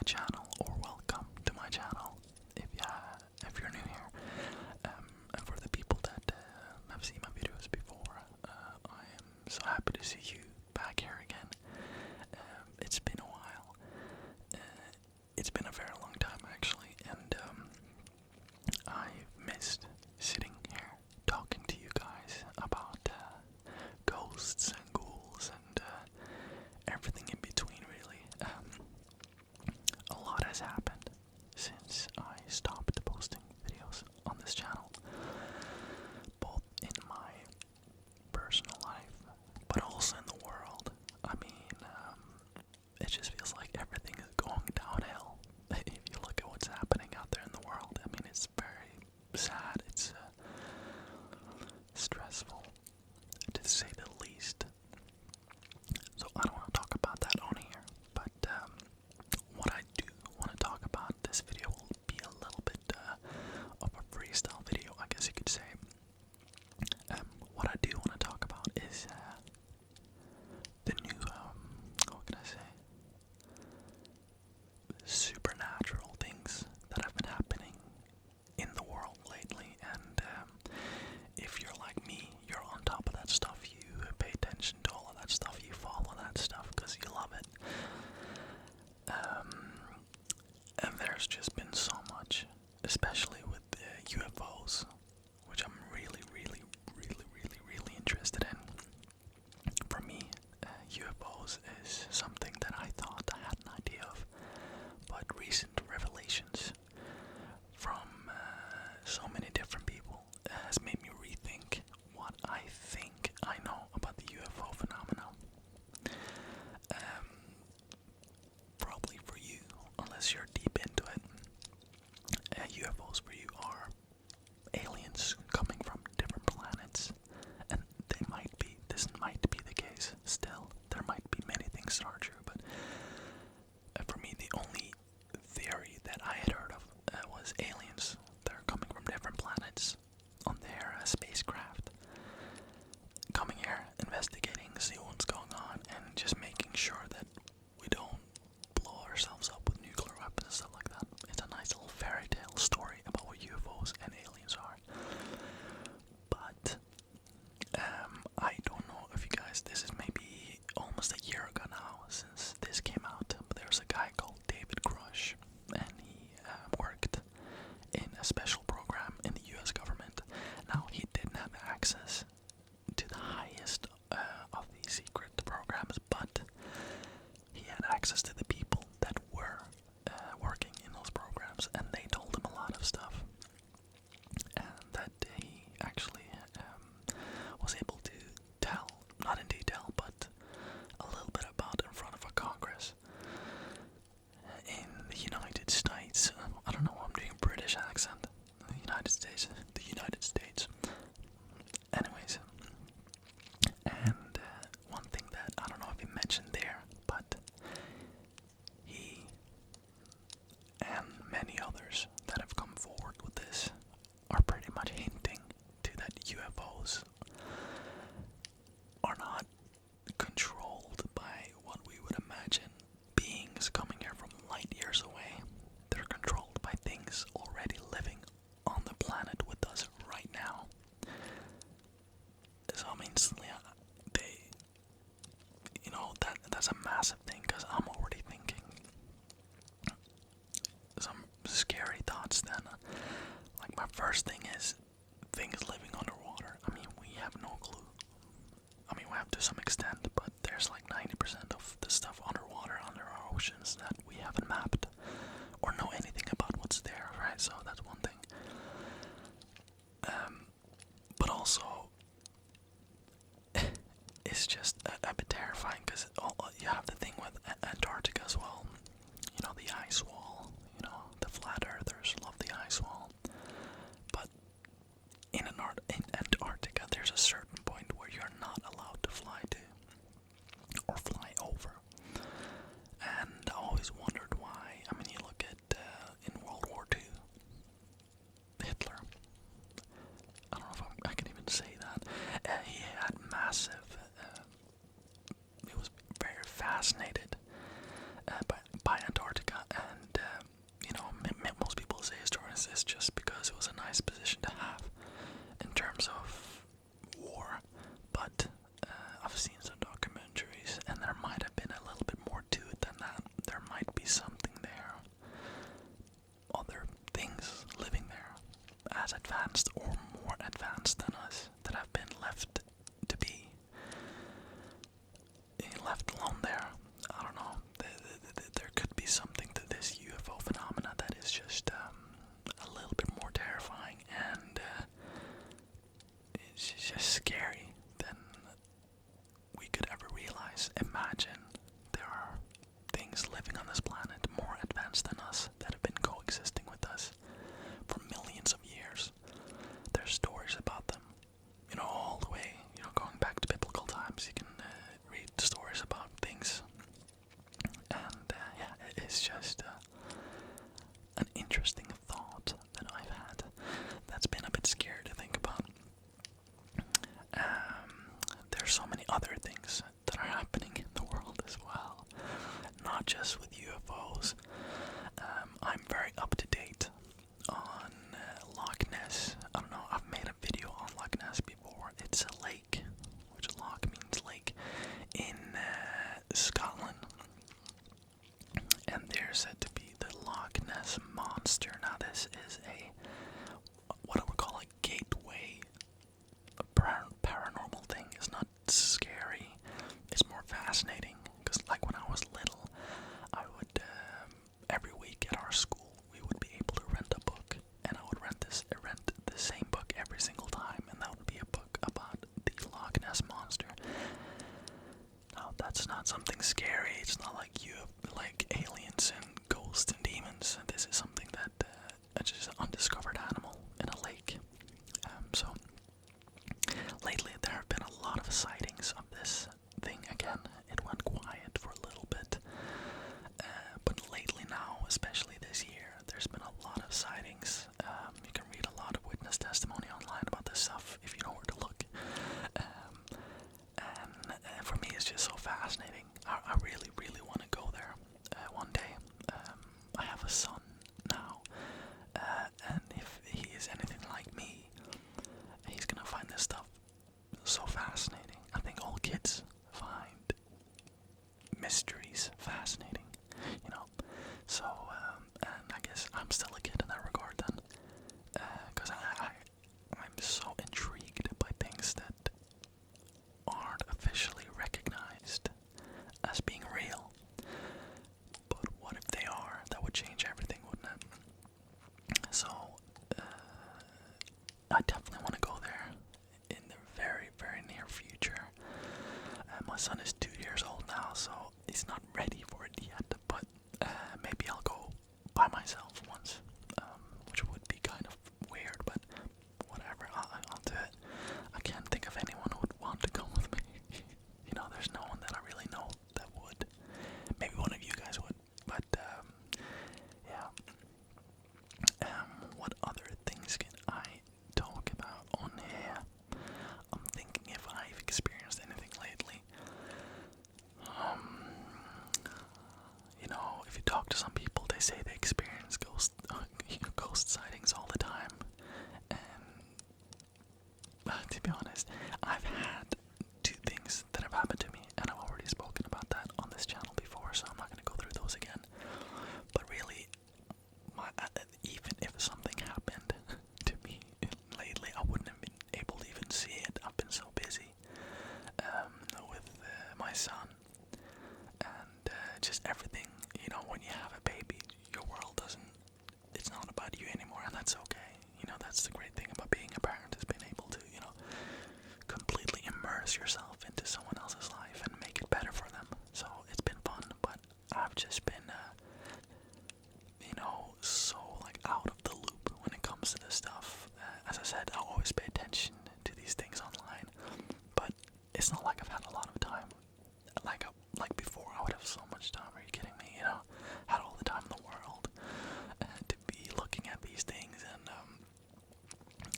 channel, or welcome to my channel if you're new here. And for the people that have seen my videos before, I am so happy to see you back here again. It's been a while. It's been a very long time actually, and I've missed sitting here talking to you guys about ghosts and ghouls and everything in between, really. A lot has happened since I stopped posting videos on this channel, both in my personal life, but also in the world. I mean, it just feels like everything is going downhill. If you look at what's happening out there in the world, I mean, it's very sad, it's stressful, to say the least. So I don't want to talk about that on here, but what I do want to talk about, this video will be a little bit of a freestyle video, I guess you could say. What I do want to talk about is the new, what can I say, supernatural things that have been happening in the world lately, and if you're like me, you're on top of that stuff, you pay attention to all of that stuff, you follow that stuff because you love it. And there's just been so much, especially with the UFOs, which I'm really interested in. For me, UFOs is something that I thought I had an idea of, but recent revelations from so many different people has made me rethink what I think I know about the UFO phenomenon. Probably for you, unless you're deep into it, UFOs for you are aliens coming from different planets, and this might be the case still. There might be many things that are true, but for me, the only theory that I had heard of was aliens. They're coming from different planets on their spacecraft, coming here, investigating, see what's going on, and just making sure that we don't blow ourselves up with nuclear weapons and stuff like that. It's a nice little fairy tale story about what UFOs and aliens are. But I don't know if you guys, this is maybe almost a year ago now since this came out, but there's a guy called David Grush, and he worked in a special program in the US government. Now, he didn't have access to the highest of these secret programs, but he had access to the people that were working in those programs, and they told him a lot of stuff, and that he actually was able to tell, not in detail, but a little bit about in front of a Congress in the United States. I don't know why I'm doing a British accent. The United States. Anyways, and one thing that I don't know if he mentioned there, but he and many others that have come forward with this are pretty much hinting to that UFOs are not controlled by what we would imagine beings coming here from light years away. They're controlled by things already living on the planet with us right now. So I mean, that's a massive thing, because I'm already thinking some scary thoughts then. Like, my first thing is things living underwater. I mean, we have no clue. I mean, we have to some extent, but there's like 90% of the stuff underwater, under our oceans, that we haven't mapped or know anything about what's there, right? So that's one thing. But also, it's just a bit terrifying, because you have the thing with Antarctica as well. You know, the ice wall. You know, the flat earthers love the ice wall. But in Antarctica, there's a certain point where you're not allowed to fly to or fly over. And I always wondered why. I mean, you look at in World War II, Hitler. I don't know if I can even say that. He had massive. He was very fascinated living on this planet, more advanced than us, that have been coexisting with us for millions of years. There's stories about them, all the way, going back to biblical times. You can read stories about things, and it's just an interesting thought that I've had that's been a bit scary to think about. There's so many other things that are happening in the world as well, not just with UFOs. I'm very up to date on Loch Ness. I don't know, I've made a video on Loch Ness before. It's a lake, which Loch means lake, in Scotland. And there's said to be the Loch Ness Monster. Now this is what I would call a gateway paranormal thing. It's not scary, it's more fascinating, because like when I was little, I would, every week at our school, we would be able to rent a book, and I would rent the same book every single time, and that would be a book about the Loch Ness Monster. Now that's not something scary, it's not like like aliens and ghosts and demons. This is something that it's just an undiscovered animal in a lake. So lately there have been a lot of sightings of this thing again. It went quiet for a little bit, but lately now, especially this year, there's been a lot of sightings. You can read a lot of witness testimony online about this stuff if you know where to look. And for me, it's just so fascinating. I really, really want to go there one day. I have a son now, and if he is anything like me, he's gonna find this stuff so fascinating. I think all kids find mysteries fascinating, So, and I guess I'm still a kid in that regard then, because I'm so intrigued by things that aren't officially recognized as being real. But what if they are? That would change everything, wouldn't it? So, I definitely want to go there in the very, very near future. My son is 2 years old now, so he's not ready for it yet, but maybe I'll go by myself once, which would be kind of weird, but whatever, I'll do it. I can't think of anyone who would want to go with me. There's no one that I really know that would. Maybe one of you guys would, but yeah. What other things can I talk about on here? I'm thinking if I've experienced anything lately. If you talk to some people, they say they experience ghost sightings all the time. And to be honest, I've had 2 things that have happened to me, and I've already spoken about that on this channel before, so I'm not going to go through those again. But really, even if something happened to me lately, I wouldn't have been able to even see it. I've been so busy with my son and just everything. When you have a baby, your world it's not about you anymore, and that's okay. That's the great thing about being a parent, is being able to, completely immerse yourself into someone else's life and make it better for them. So it's been fun, but I've just been, so out of the loop when it comes to this stuff. As I said, I always pay attention to these things online, but it's not like I've had a lot of time. Like before, I would have so much time. Are you kidding me? Had all the time in the world to be looking at these things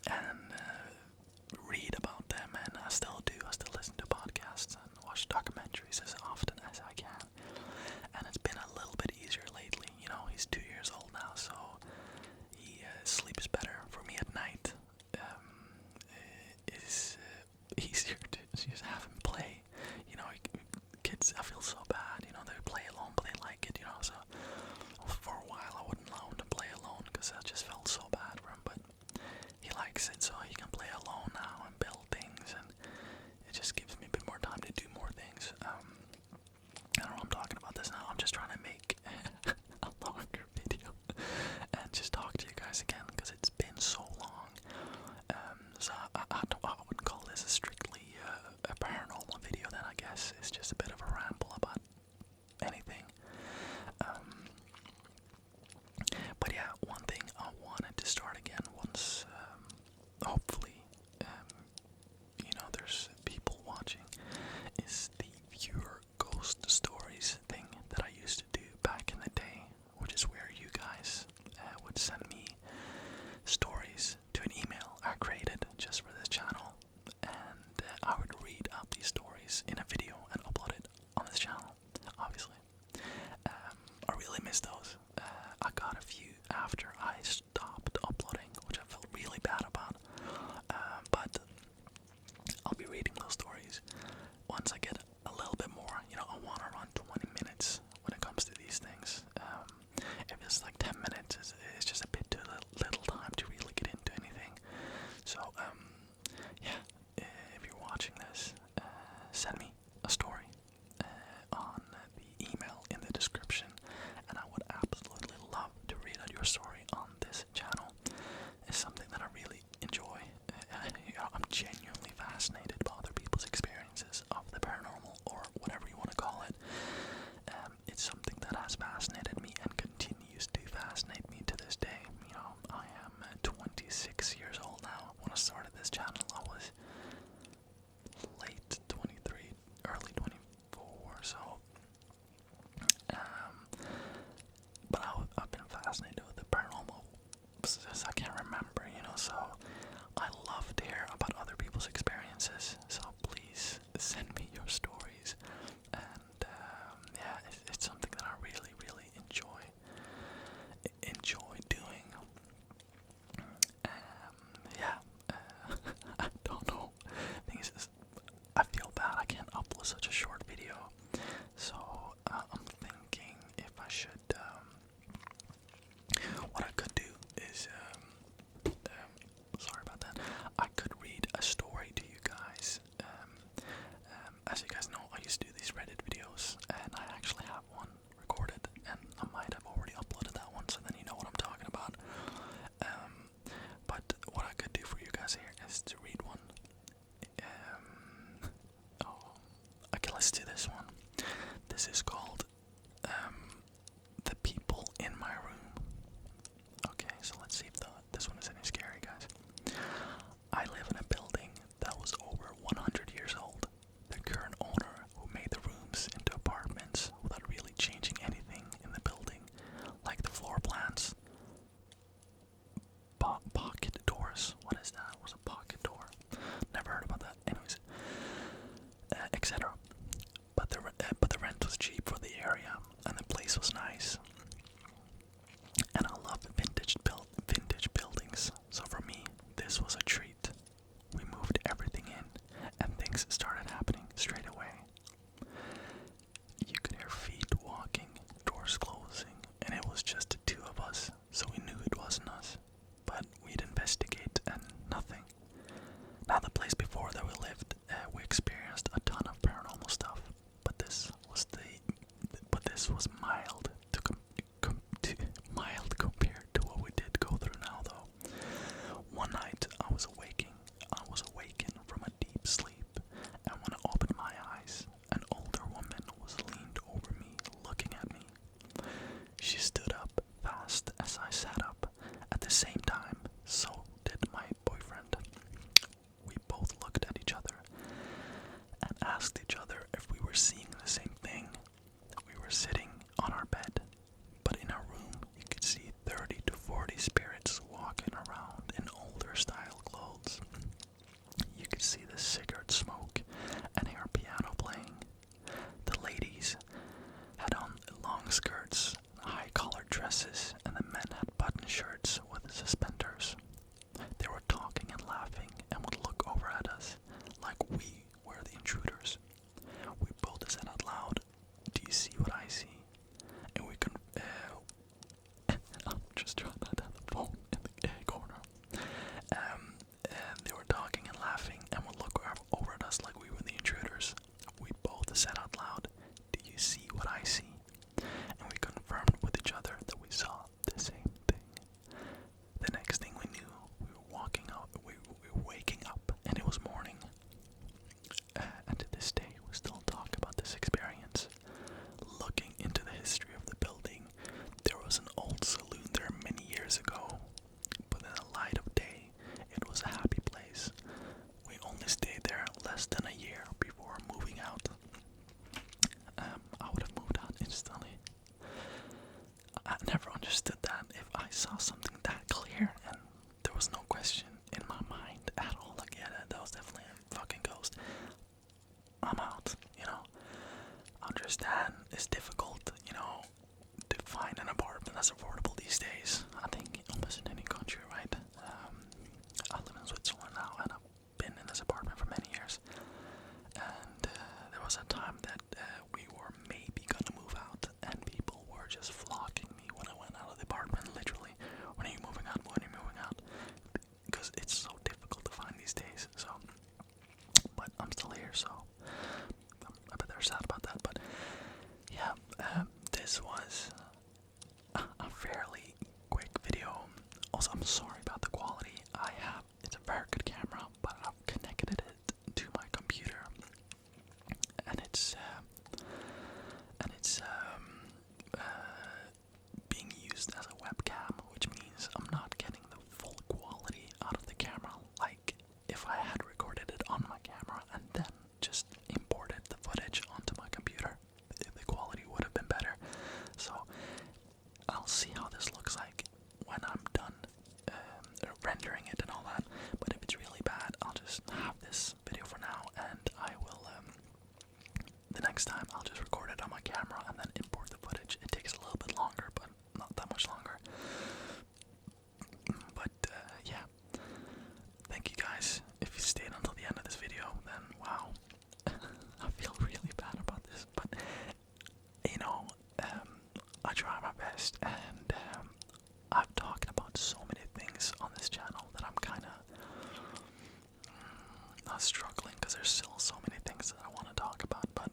and read about them, and I still do. I still listen to podcasts and watch documentaries as often as I can. And it's been a little bit easier lately. He's 2 years old now, so he sleeps better for me at night, this channel, I was late 23, early 24, so, but I've been fascinated with the paranormal since I can't remember, so I love to hear about other people's experiences, so please send me your stories, and yeah, it's something that I really, really enjoy doing. Yeah, I don't know. Thing is, I feel bad I can't upload such a short video, so I'm thinking if I should. What I could do is, sorry about that. I could read a story to you guys. As you guys know, I used to do these Reddit videos, and I actually have one recorded, and I might have already uploaded that one, so then you know what I'm talking about. But what I could do for you guys here is to read one. Okay, let's do this one. This is called The People in My Room. Okay, so let's see if this one is any scary, guys. I live in a building that was over 100 years old. The current owner, who made the rooms into apartments without really changing anything in the building, like the floor plans, pocket doors. What is that? What's a pocket door? Never heard about that. Anyways, etc. But the rent was cheap for the area, and the place was nice. And I love vintage buildings, so for me, this was a treat. We moved everything in, and things started happening straight away. You could hear feet walking, doors closing, and it was just the two of us, so we knew it wasn't us. But we'd investigate, and nothing. Now, the place before that we lived, we experienced a ton of paranormal stuff, but this was mild mild compared to what we did go through now, though. One night, I was awakened from a deep sleep, and when I opened my eyes, an older woman was leaned over me, looking at me. She stood up fast as I sat up. At the same time, so did my boyfriend. We both looked at each other and asked each other if we were seeing the same thing. We were sitting on our bed, but in our room you could see 30 to 40 spirits walking around in older style clothes. You could see the cigarette smoke and hear piano playing. The ladies had on long skirts, high collared dresses, and the men had button shirts with suspenders. They were talking and laughing and would look over at us like we were the intruders. We both said out loud, "Do you see what I see?" And we I'm just trying not to have the phone in the corner. They were talking and laughing and would look over at us like we were the intruders. We both said out loud, "Do you see what I see?" And we confirmed with each other that we saw the same thing. The next thing we knew, we were waking up, and it was morning. And to this day, we still talk about this experience. Looking into the history of the building, there was an old saloon there many years ago, but in the light of day, it was a happy place. We only stayed there less than a year before moving out. I would have moved out instantly. I never understood that. If I saw something that clear and there was no question in my mind at all, like, yeah, that was definitely a fucking ghost, I'm out, I understand it's difficult, to find an apartment that's affordable these days. I think almost in any country, right? I live in Switzerland now, and I've been in this apartment for many years. And there was a time that we were maybe gonna move out, and people were just flocking me when I went out of the apartment, literally. When are you moving out? When are you moving out? Because it's so difficult to find these days, so. But I'm still here, so I bet they're sad about that. But yeah, this was a fairly quick video. Also, I'm sorry about the quality. It's a very good camera, but I've connected it to my computer, and it's I'll see how this looks like when I'm done rendering it and all that. But if it's really bad, I'll just have this video for now, and I will, the next time I'll just record it on my camera and then import the footage. It takes a little bit longer, but not that much longer. But yeah, thank you guys. If you stayed until the end of this video, then wow. I feel really bad about this, but you know, I try my best, and I've talked about so many things on this channel that I'm kind of not struggling because there's still so many things that I want to talk about. But